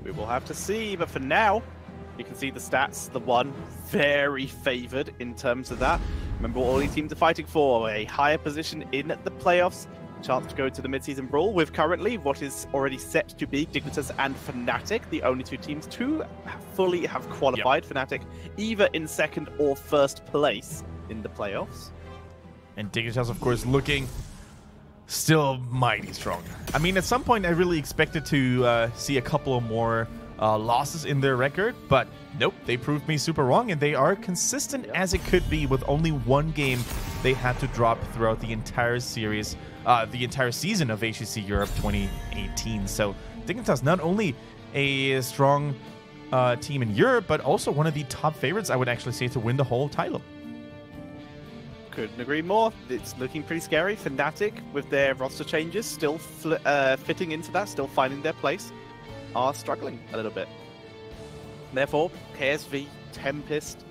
We will have to see, but for now, you can see the stats. TheOne very favored in terms of that. Remember what all these teams are fighting for: a higher position in the playoffs, chance to go to the mid-season brawl with currently what is already set to be Dignitas and Fnatic, the only two teams to fully have qualified. Yep. Fnatic either in second or first place in the playoffs. And Dignitas, of course, looking still mighty strong. I mean, at some point I really expected to see a couple of more losses in their record, but nope, they proved me super wrong, and they are consistent as it could be with only one game they had to drop throughout the entire series, the entire season of HGC Europe 2018. So Dignitas not only a strong team in Europe, but also one of the top favorites, I would actually say, to win the whole title. Couldn't agree more. It's looking pretty scary. Fnatic, with their roster changes, still fitting into that, still finding their place, are struggling a little bit. Therefore, KSV, Tempest,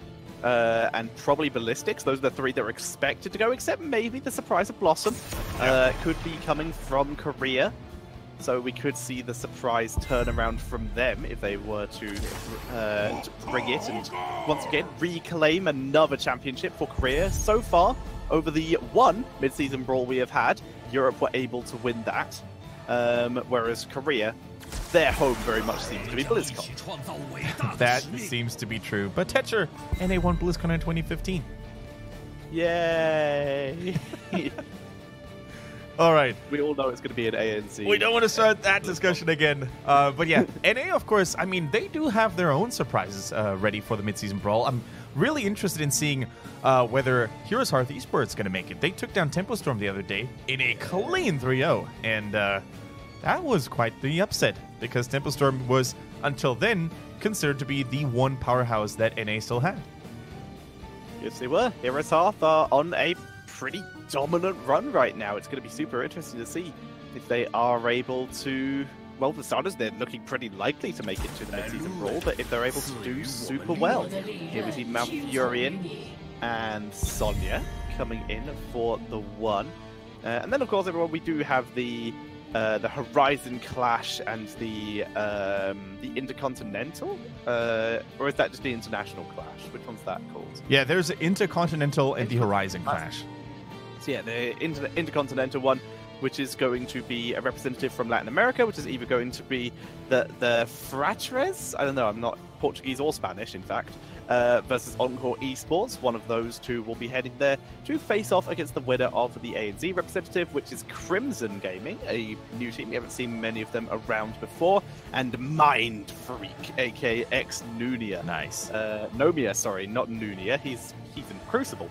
and probably Ballistics, those are the three that are expected to go, except maybe the surprise of Blossom could be coming from Korea. So we could see the surprise turnaround from them if they were to bring it and once again reclaim another championship for Korea. So far, over the one mid-season brawl we have had, Europe were able to win that, whereas Korea, their home very much seems to be BlizzCon. That seems to be true. But Tetcher, NA won BlizzCon in 2015. Yay! All right. We all know it's going to be an ANC. We don't want to start that discussion again. But yeah, NA, of course, I mean, they do have their own surprises ready for the mid-season brawl. I'm really interested in seeing whether Heroes Hearth Esports is going to make it. They took down Tempostorm the other day in a clean 3-0, and that was quite the upset, because Tempostorm was, until then, considered to be the one powerhouse that NA still had. Yes, they were. Heroes Hearth are on a pretty dominant run right now. It's going to be super interesting to see if they are able to, well, for starters, they're looking pretty likely to make it to the mid-season brawl, but if they're able to do super well. Here we see Malfurion and Sonya coming in for TheOne. And then, of course, everyone, we do have the Horizon Clash and the Intercontinental, or is that just the International Clash? Which one's that called? Yeah, there's the Intercontinental and the Horizon Clash. So yeah, the Intercontinental one, which is going to be a representative from Latin America, which is either going to be the Fratres, I don't know, I'm not Portuguese or Spanish, in fact, versus Encore Esports. One of those two will be heading there to face off against the winner of the ANZ representative, which is Crimson Gaming, a new team. We haven't seen many of them around before, and Mind Freak, aka Nunia. Nice. Nomia, sorry, not Nunia. He's in Crucible,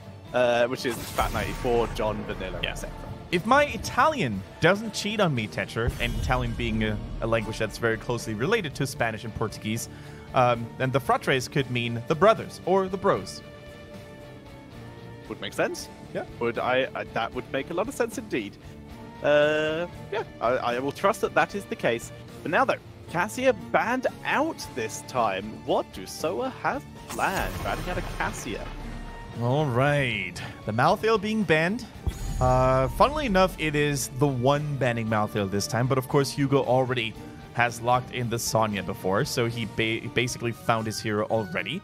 which is Fat 94, John Vanilla, etc. If my Italian doesn't cheat on me, Tetcher, and Italian being a language that's very closely related to Spanish and Portuguese, then the fratres could mean the brothers or the bros. Would make sense. Yeah. That would make a lot of sense indeed. Yeah, I will trust that that is the case. But now though, Cassia banned out this time. What do SOA have planned? Banning out a Cassia. All right. The Malthael being banned. Funnily enough, it is TheOne banning Malthael this time, but of course Hugo already has locked in the Sonya before, so he basically found his hero already.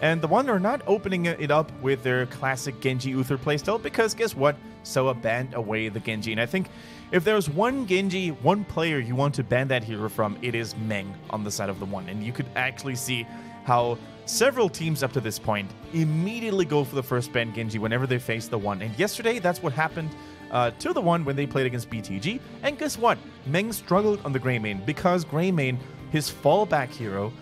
And TheOne are not opening it up with their classic Genji Uther playstyle, because guess what? SOA banned away the Genji. And I think if there's one Genji, one player you want to ban that hero from, it is Meng on the side of TheOne. And you could actually see how several teams up to this point immediately go for the first ban Genji whenever they face TheOne. And yesterday, that's what happened to TheOne when they played against BTG. And guess what? Meng struggled on the Greymane, because Greymane, his fallback hero,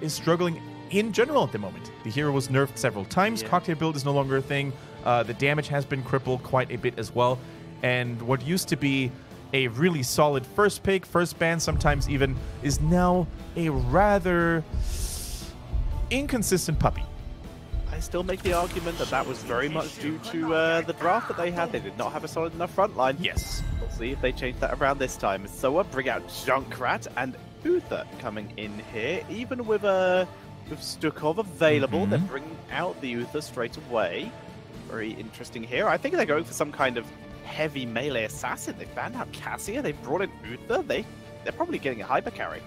is struggling in general at the moment. The hero was nerfed several times. Yeah. Cocktail build is no longer a thing. The damage has been crippled quite a bit as well. And what used to be a really solid first pick, first ban sometimes even, is now a rather inconsistent puppy. I still make the argument that that was very much due to the draft that they had. They did not have a solid enough front line. Yes. We'll see if they change that around this time. SOA bring out Junkrat and Uther coming in here, even with Stukov available. They bring out the Uther straight away. Very interesting here. I think they're going for some kind of heavy melee assassin. They banned out Cassia. They brought in Uther. They're probably getting a hyper carry.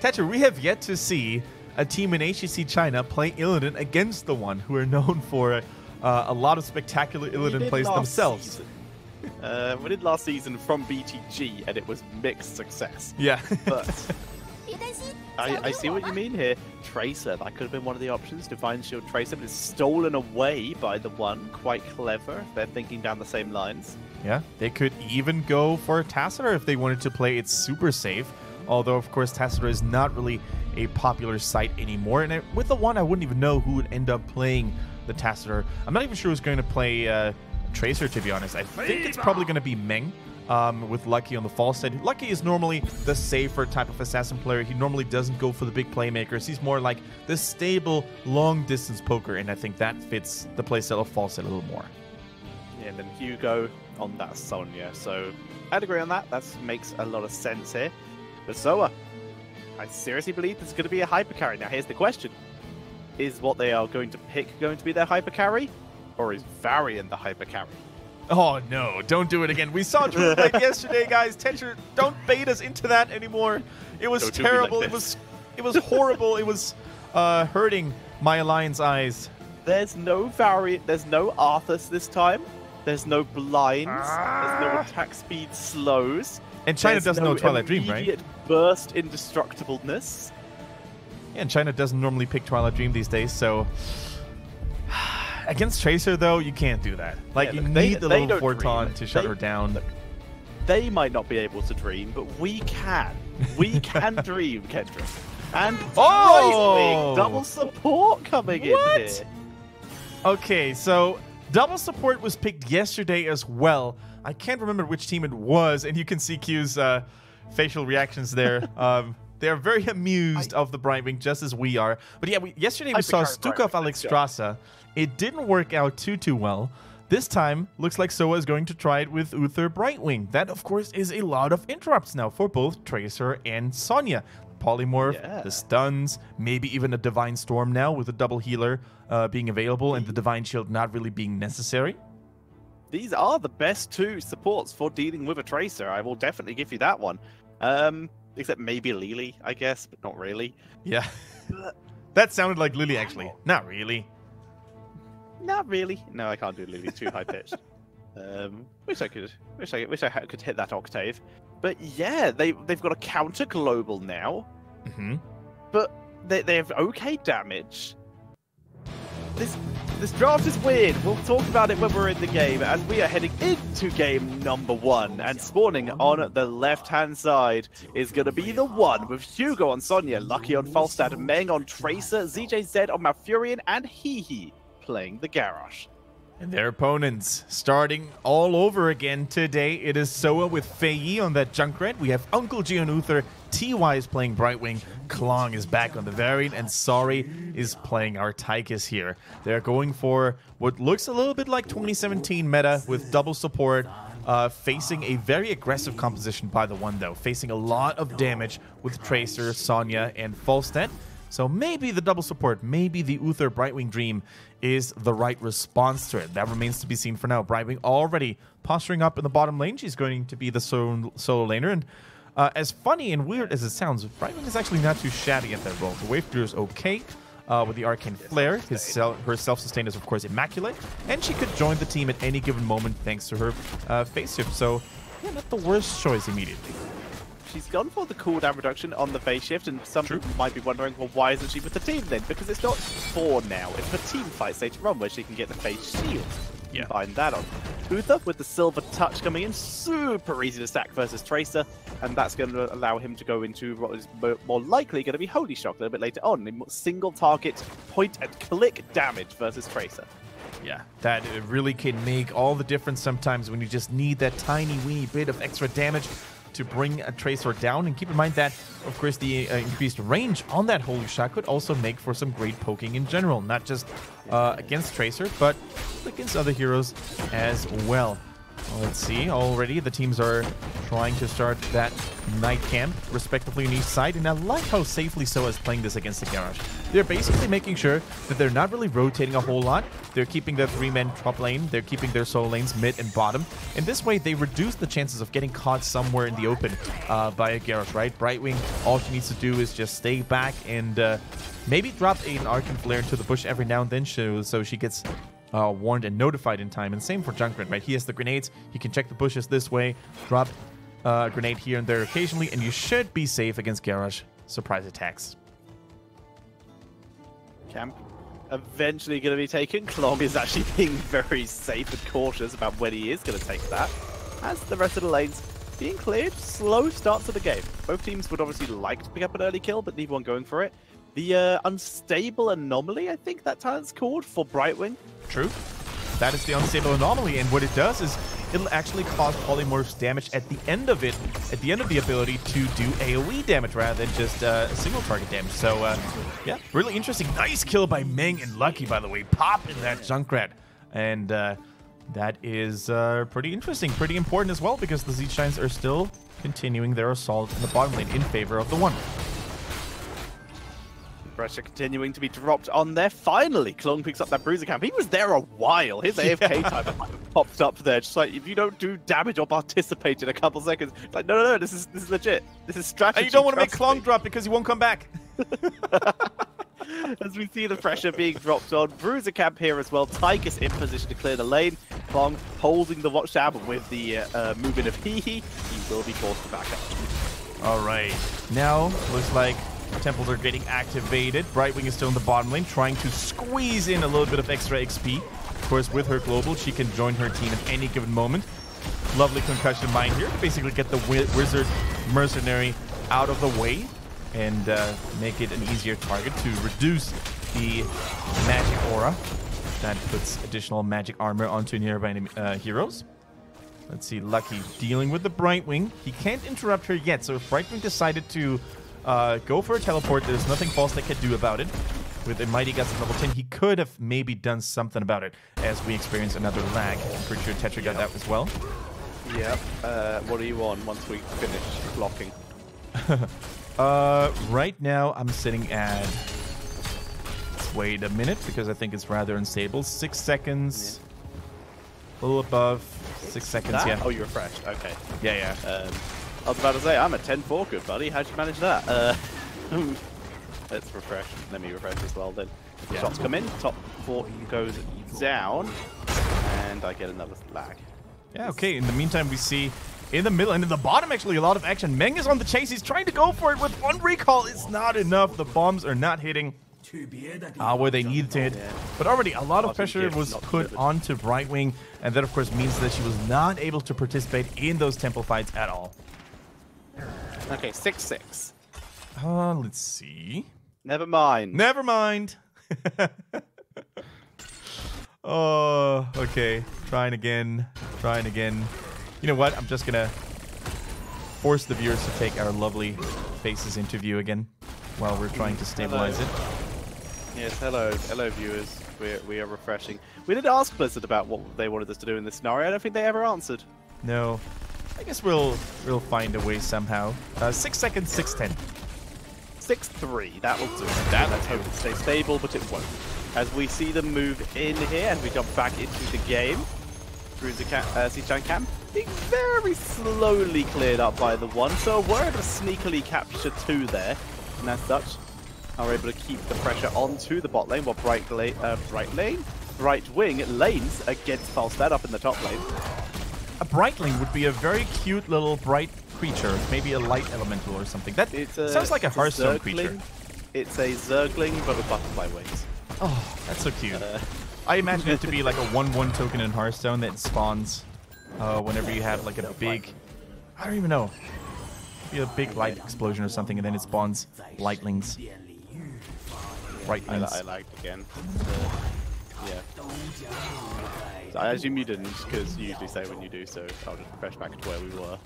Thatcher, we have yet to see a team in HGC China play Illidan against TheOne, who are known for a lot of spectacular Illidan plays themselves. We did last season from BTG, and it was mixed success. Yeah. But I see what you mean here. Tracer, that could have been one of the options. Divine Shield Tracer, but it's stolen away by TheOne. Quite clever if they're thinking down the same lines. Yeah, they could even go for a Tassadar if they wanted to play it super safe. Although, of course, Tassadar is not really a popular site anymore. And with TheOne, I wouldn't even know who would end up playing the Tassadar. I'm not even sure who's going to play Tracer, to be honest. I think it's probably going to be Meng with Lucky on the false side. Lucky is normally the safer type of assassin player. He normally doesn't go for the big playmakers. He's more like the stable, long-distance poker, and I think that fits the playstyle of false side a little more. Yeah, and then Hugo on that Sonya. So I'd agree on that. That makes a lot of sense here. But Zoa, I seriously believe there's going to be a hyper carry. Now, here's the question. Is what they are going to pick going to be their hyper carry? Or is Varian the hyper carry? Oh, no. Don't do it again. We saw Drew play yesterday, guys. Tencher, don't bait us into that anymore. It was terrible. Like it was horrible. It was hurting my Alliance eyes. There's no Variant. There's no Arthas this time. There's no blinds. There's no attack speed slows. And China doesn't know Twilight Dream, right? Immediate burst indestructibleness. Yeah, and China doesn't normally pick Twilight Dream these days, so... Against Tracer, though, you can't do that. Like, yeah, you need the little Forton to shut her down. Look, they might not be able to dream, but we can. We can dream, Kendrick. And double support coming in here. Okay, so double support was picked yesterday as well. I can't remember which team it was, and you can see Q's facial reactions there. They're very amused of the Brightwing, just as we are. But yeah, yesterday we saw Stukov Alexstrasza. It didn't work out too well. This time, looks like Soa is going to try it with Uther Brightwing. That, of course, is a lot of interrupts now for both Tracer and Sonya. Polymorph, the stuns, maybe even a Divine Storm now with a double healer being available and the Divine Shield not really being necessary. These are the best two supports for dealing with a Tracer. I will definitely give you that one. Except maybe Lily, I guess, but not really. Yeah. That sounded like Lily, actually. Not really. Not really. No, I can't do Lily. Too high pitched. Wish I could hit that octave. But yeah, they've got a counter global now. But they have okay damage. This draft is weird. We'll talk about it when we're in the game, as we are heading into game number 1. And spawning on the left-hand side is going to be TheOne, with Hugo on Sonya, Lucky on Falstad, Meng on Tracer, ZJZ on Malfurion, and Hehe playing the Garrosh. And their opponents starting all over again today. It is Soa with Fei on that Junkrat. We have Uncle G on Uther. TY is playing Brightwing. Klong is back on the Variant. And Sorry is playing our Tychus here. They're going for what looks a little bit like 2017 meta with double support. Facing a very aggressive composition by TheOne, though. Facing a lot of damage with Tracer, Sonya, and Falstad. So maybe the double support, maybe the Uther Brightwing Dream is the right response to it. That remains to be seen for now. Brightwing already posturing up in the bottom lane. She's going to be the solo laner. And as funny and weird as it sounds, Brightwing is actually not too shabby at that role. The Wave Clear is okay with the Arcane Flare. Her self-sustain is, of course, immaculate. And she could join the team at any given moment thanks to her phase shift. So, yeah, not the worst choice immediately. She's gone for the cooldown reduction on the phase shift, and some people might be wondering, well, why isn't she with the team then? Because it's not for now, it's for team fights later on where she can get the phase shield. Yeah. Find that on. Uther with the silver touch coming in, super easy to stack versus Tracer, and that's going to allow him to go into what is more likely going to be Holy Shock a little bit later on. Single target, point and click damage versus Tracer. Yeah, that really can make all the difference sometimes when you just need that tiny wee bit of extra damage to bring a Tracer down. And keep in mind that, of course, the increased range on that Holy Shot could also make for some great poking in general, not just against Tracer, but against other heroes as well. Well, let's see. Already the teams are trying to start that night camp, respectively on each side. And I like how safely Soa is playing this against the Garage. They're basically making sure that they're not really rotating a whole lot. They're keeping their 3-man top lane. They're keeping their solo lanes mid and bottom. In this way, they reduce the chances of getting caught somewhere in the open by a Garage, right? Brightwing, all she needs to do is just stay back and maybe drop an Arcane Flare into the bush every now and then so she gets warned and notified in time. And same for Junkrat, right? He has the grenades. He can check the bushes this way, drop a grenade here and there occasionally, and you should be safe against Garage surprise attacks. Camp eventually going to be taken. Klong is actually being very safe and cautious about when he is going to take that. As the rest of the lanes being cleared, slow start to the game. Both teams would obviously like to pick up an early kill, but neither one going for it. The unstable anomaly, I think that talent's called, for Brightwing. True. That is the unstable anomaly, and what it does is it'll actually cause polymorphs damage at the end of it, at the end of the ability to do AoE damage rather than just single target damage. So, yeah, really interesting. Nice kill by Meng and Lucky, by the way. Pop in that Junkrat. And that is pretty interesting, pretty important as well, because the Z-Shines are still continuing their assault in the bottom lane in favor of the one. Pressure continuing to be dropped on there. Finally, Klong picks up that bruiser camp. He was there a while. His AFK time popped up there. Just like, if you don't do damage or participate in a couple seconds, it's like, no, this is legit. This is strategy. And you don't want to make Klong drop because he won't come back. As we see the pressure being dropped on. Bruiser camp here as well. Tychus in position to clear the lane. Klong holding the watchtower, but with the movement of he will be forced to back up. All right. Now, looks like temples are getting activated. Brightwing is still in the bottom lane, trying to squeeze in a little bit of extra XP. Of course, with her global, she can join her team at any given moment. Lovely concussion mine here to basically get the wizard mercenary out of the way and make it an easier target to reduce the magic aura. That puts additional magic armor onto nearby heroes. Let's see, Lucky dealing with the Brightwing. He can't interrupt her yet, so if Brightwing decided to go for a teleport, there's nothing false that can do about it. With a Mighty Guts at level 10, he could have maybe done something about it as we experience another lag. I'm pretty sure Tetra got that as well. Yep. What are you on once we finish blocking? Right now, I'm sitting at... Let's wait a minute, because I think it's rather unstable. 6 seconds. Yeah. A little above 6 seconds, yeah. Oh, you refreshed. Okay. Yeah. I was about to say, I'm at 10-4, good buddy. How'd you manage that? Let's refresh. Let me refresh as well then. Yeah. Shots come in, top 4 goes down, and I get another lag. Yeah, okay. In the meantime, we see in the middle and in the bottom, actually, a lot of action. Meng is on the chase. He's trying to go for it with one recall. It's not enough. The bombs are not hitting where they needed to hit. But already, a lot of pressure was put onto Brightwing, and that, of course, means that she was not able to participate in those temple fights at all. Okay, 6-6. Let's see. Never mind. Never mind. Oh, okay. Trying again. You know what? I'm just gonna force the viewers to take our lovely faces into view again while we're trying to stabilize it. Yes, hello viewers. We are refreshing. We did ask Blizzard about what they wanted us to do in this scenario. I don't think they ever answered. No. I guess we'll find a way somehow. 6 seconds, 6:10. 6-3. That will do. Let's hope it stays stable, but it won't. As we see them move in here, as we jump back into the game, through the Z-Chan camp, being very slowly cleared up by the one. So a word of sneakily capture 2 there, and as such, are able to keep the pressure onto the bot lane while Brightwing lanes against Falstad up in the top lane. A Brightling would be a very cute little bright creature, maybe a light elemental or something. That sounds like a Hearthstone creature. It's a Zergling, but with butterfly wings. Oh, that's so cute. I imagine it to be like a 1/1 token in Hearthstone that spawns whenever you have like a big... I don't even know. Maybe a big light explosion or something, and then it spawns lightlings. Brightlings. I lagged again. Yeah. So I assume you didn't, because you usually say when you do, so I'll just refresh back to where we were.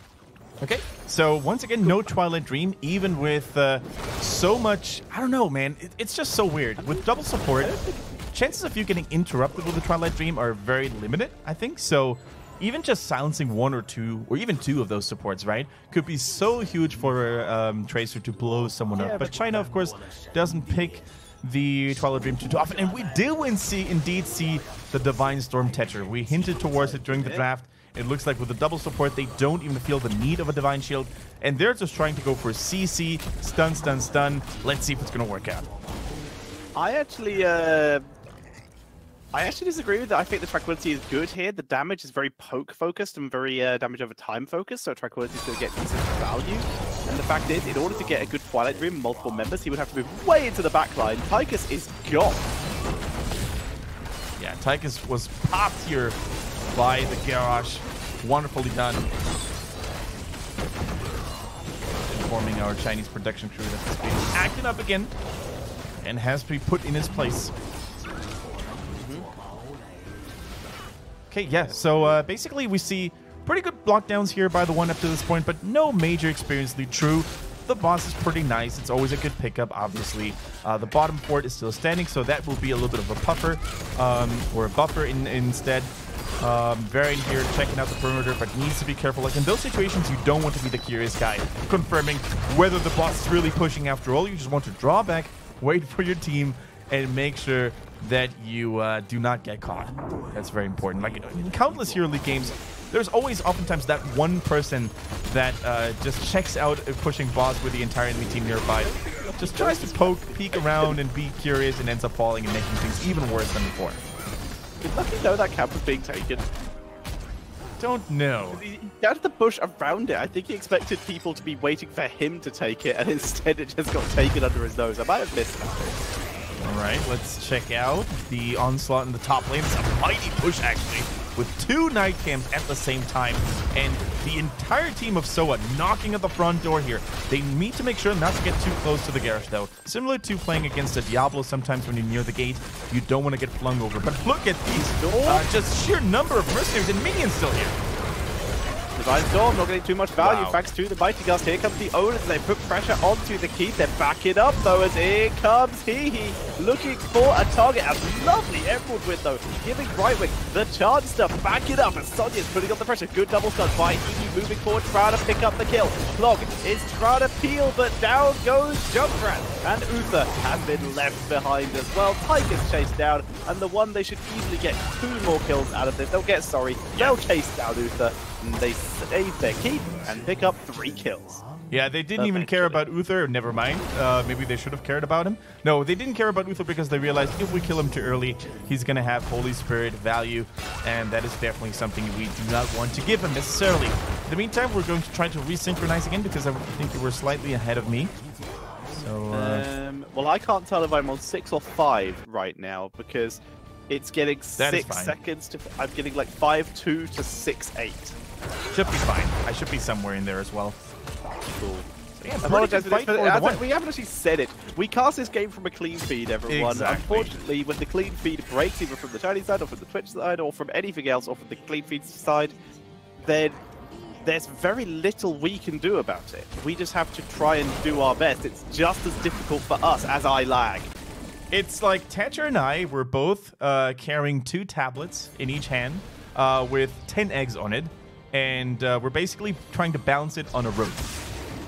Okay, so once again, no Twilight Dream, even with so much... I don't know, man. It's just so weird. With double support, chances of you getting interrupted with the Twilight Dream are very limited, I think. So even just silencing one or two, or even two of those supports, right, could be so huge for Tracer to blow someone up. But China, of course, doesn't pick the Twilight Dream too often, and we do indeed see the Divine Storm Tetcher. We hinted towards it during the draft. It looks like with the double support, they don't even feel the need of a Divine Shield, and they're just trying to go for CC, stun, stun, stun. Let's see if it's going to work out. I actually disagree with that. I think the Tranquility is good here. The damage is very poke focused and very damage over time focused, so Tranquility is going to get decent value. And the fact is, in order to get a good Twilight Dream, multiple members, he would have to move way into the back line. Tychus is gone. Yeah, Tychus was popped here by the Garrosh. Wonderfully done. Informing our Chinese production crew that he's been acting up again and has to be put in his place. Okay, yeah, so basically we see pretty good blockdowns here by the one up to this point, but no major experience lead. True, the boss is pretty nice. It's always a good pickup, obviously. The bottom fort is still standing, so that will be a little bit of a puffer, or a buffer instead. Varian here checking out the perimeter, but needs to be careful. Like in those situations, you don't want to be the curious guy confirming whether the boss is really pushing after all. You just want to draw back, wait for your team, and make sure that you do not get caught. That's very important. Like in countless Hero League games, there's always oftentimes that one person that just checks out a pushing boss with the entire enemy team nearby. Just tries to poke, peek around, and be curious, and ends up falling and making things even worse than before. Did Lucky know that camp was being taken? Don't know. He had the bush around it. I think he expected people to be waiting for him to take it, and instead it just got taken under his nose. I might have missed that. All right, let's check out the onslaught in the top lane. It's a mighty push, actually, with two Night Camps at the same time, and the entire team of Soa knocking at the front door here. They need to make sure not to get too close to the Garrosh, though. Similar to playing against a Diablo, sometimes when you're near the gate, you don't want to get flung over. But look at these, just sheer number of mercenaries and minions still here. Divine Storm not getting too much value Wow. thanks to the Mighty Gust. Here comes the Odin. They put pressure onto the keep. They're backing up though as here comes Hee looking for a target. A lovely Emerald Wind though, giving Brightwing the chance to back it up. And Sonya's putting on the pressure. Good double stun by Hee moving forward, trying to pick up the kill. Log is trying to peel, but down goes Junkrat. And Uther has been left behind as well. Tychus chased down, and the one they should easily get 2 more kills out of this. They'll get sorry. They'll chase down Uther. And they save their keep and pick up 3 kills. Yeah, they didn't even care about Uther. Never mind. Maybe they should have cared about him. No, they didn't care about Uther because they realized if we kill him too early, he's going to have Holy Spirit value, and that is definitely something we do not want to give him necessarily. In the meantime, we're going to try to resynchronize again because I think you were slightly ahead of me. So, well, I can't tell if I'm on 6 or 5 right now because it's getting 6 seconds to. I'm getting like 5-2 to 6-8. Should be fine. I should be somewhere in there as well. Cool. So yeah, apologize for this, but we haven't actually said it. We cast this game from a clean feed, everyone. Exactly. Unfortunately, when the clean feed breaks, either from the Chinese side or from the Twitch side or from anything else or from the clean feed side, then there's very little we can do about it. We just have to try and do our best. It's just as difficult for us as I lag. It's like Thatcher and I were both carrying 2 tablets in each hand with 10 eggs on it. And we're basically trying to balance it on a road.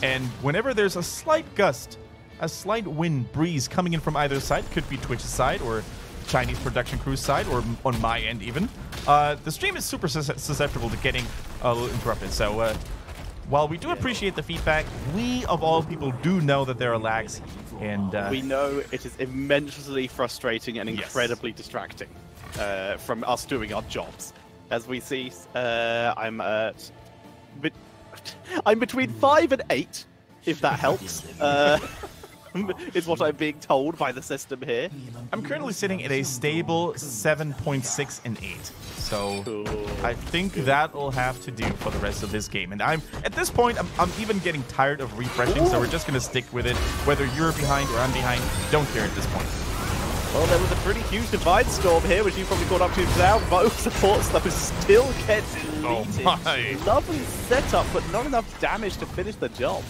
And whenever there's a slight gust, a slight wind breeze coming in from either side, could be Twitch's side or Chinese production crew's side or on my end even, the stream is super susceptible to getting a little interrupted. So while we do appreciate the feedback, we of all people do know that there are lags. And we know it is immensely frustrating and incredibly distracting from us doing our jobs. As we see, I'm between 5 and 8, if that helps. Is what I'm being told by the system here. I'm currently sitting at a stable 7.6 and 8. So I think that will have to do for the rest of this game. And at this point, I'm even getting tired of refreshing, so we're just going to stick with it. Whether you're behind or I'm behind, don't care at this point. Well, there was a pretty huge Divine Storm here, which you probably caught up to now. Both supports, though, still get deleted. Oh my. Lovely setup, but not enough damage to finish the job.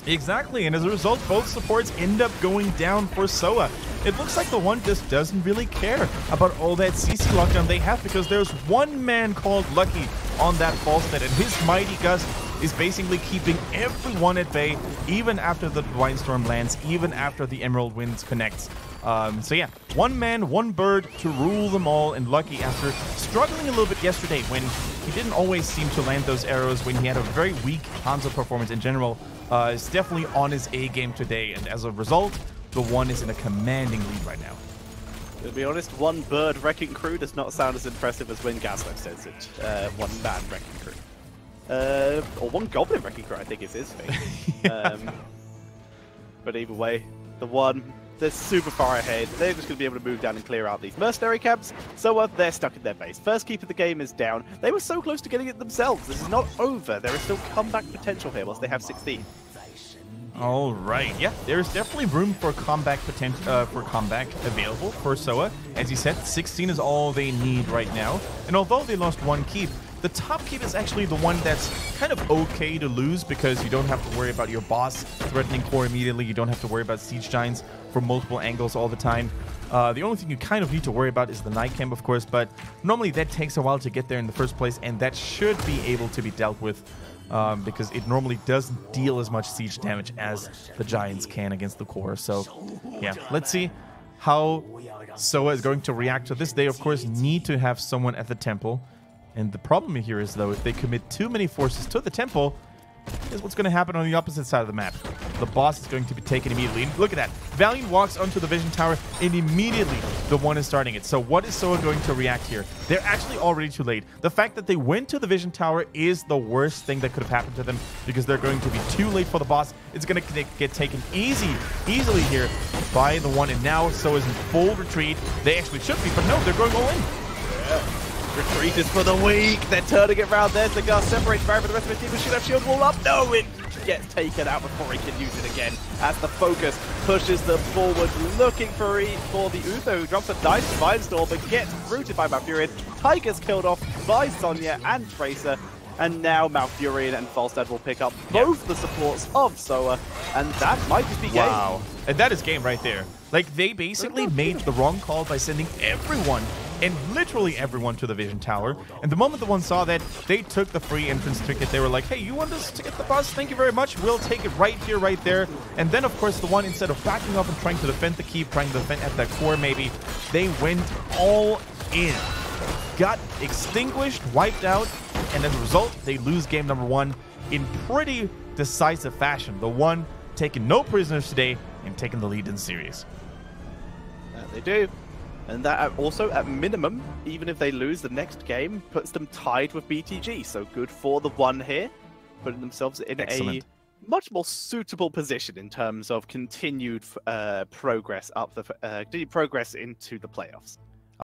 Exactly, and as a result, both supports end up going down for Soa. It looks like the one just doesn't really care about all that CC lockdown they have because there's one man called Lucky on that Falstad, and his Mighty Gust is basically keeping everyone at bay, even after the Divine Storm lands, even after the Emerald Winds connects. So yeah, one man, one bird to rule them all, and Lucky, after struggling a little bit yesterday when he didn't always seem to land those arrows, when he had a very weak Hanzo performance in general, is definitely on his A game today, and as a result, TheOne is in a commanding lead right now. To be honest, one bird wrecking crew does not sound as impressive as when Gaslight says it. One man wrecking crew. Or one goblin wrecking crew, I think is his thing. Yeah. But either way, TheOne, they're super far ahead. They're just going to be able to move down and clear out these mercenary camps. So they're stuck in their base. First keep of the game is down. They were so close to getting it themselves. This is not over. There is still comeback potential here once they have 16. All right, yeah, there's definitely room for comeback available for Soa. As you said, 16 is all they need right now. And although they lost one keep, the top keep is actually the one that's kind of okay to lose because you don't have to worry about your boss threatening core immediately. You don't have to worry about siege giants from multiple angles all the time. The only thing you kind of need to worry about is the night camp, of course, but normally that takes a while to get there in the first place, and that should be able to be dealt with. Because it normally doesn't deal as much siege damage as the Giants can against the core. So, yeah, let's see how Soa is going to react to this. They, of course, need to have someone at the temple. And the problem here is, though, if they commit too many forces to the temple, here's what's going to happen on the opposite side of the map. The boss is going to be taken immediately. And look at that. Valiant walks onto the Vision Tower, and immediately TheOne is starting it. So what is Soa going to react here? They're actually already too late. The fact that they went to the Vision Tower is the worst thing that could have happened to them because they're going to be too late for the boss. It's going to get taken easily here by TheOne. And now Soa's in full retreat. They actually should be, but no, they're going all in. Yeah. Retreat is for the weak. They're turning it around. There's the Gust. Separates Barry from the rest of his team. Should have shield wall up. No, it gets taken out before he can use it again. As the focus pushes them forward, looking for the Uther, who drops a nice Divine Storm, but gets rooted by Malfurion. Tiger's killed off by Sonya and Tracer. And now Malfurion and Falstad will pick up both the supports of Soa. And that might just be game. Wow. And that is game right there. Like, they basically made the wrong call by sending everyone, and literally everyone, to the Vision Tower. And the moment TheOne saw that, they took the free entrance ticket. They were like, hey, you want us to get the boss? Thank you very much. We'll take it right here, right there. And then, of course, TheOne, instead of backing up and trying to defend the keep, trying to defend at that core maybe, they went all in. Got extinguished, wiped out, and as a result, they lose game number 1 in pretty decisive fashion. TheOne taking no prisoners today and taking the lead in the series. They do. And that also, at minimum, even if they lose the next game, puts them tied with BTG. So good for TheOne here, putting themselves in a much more suitable position in terms of continued progress into the playoffs.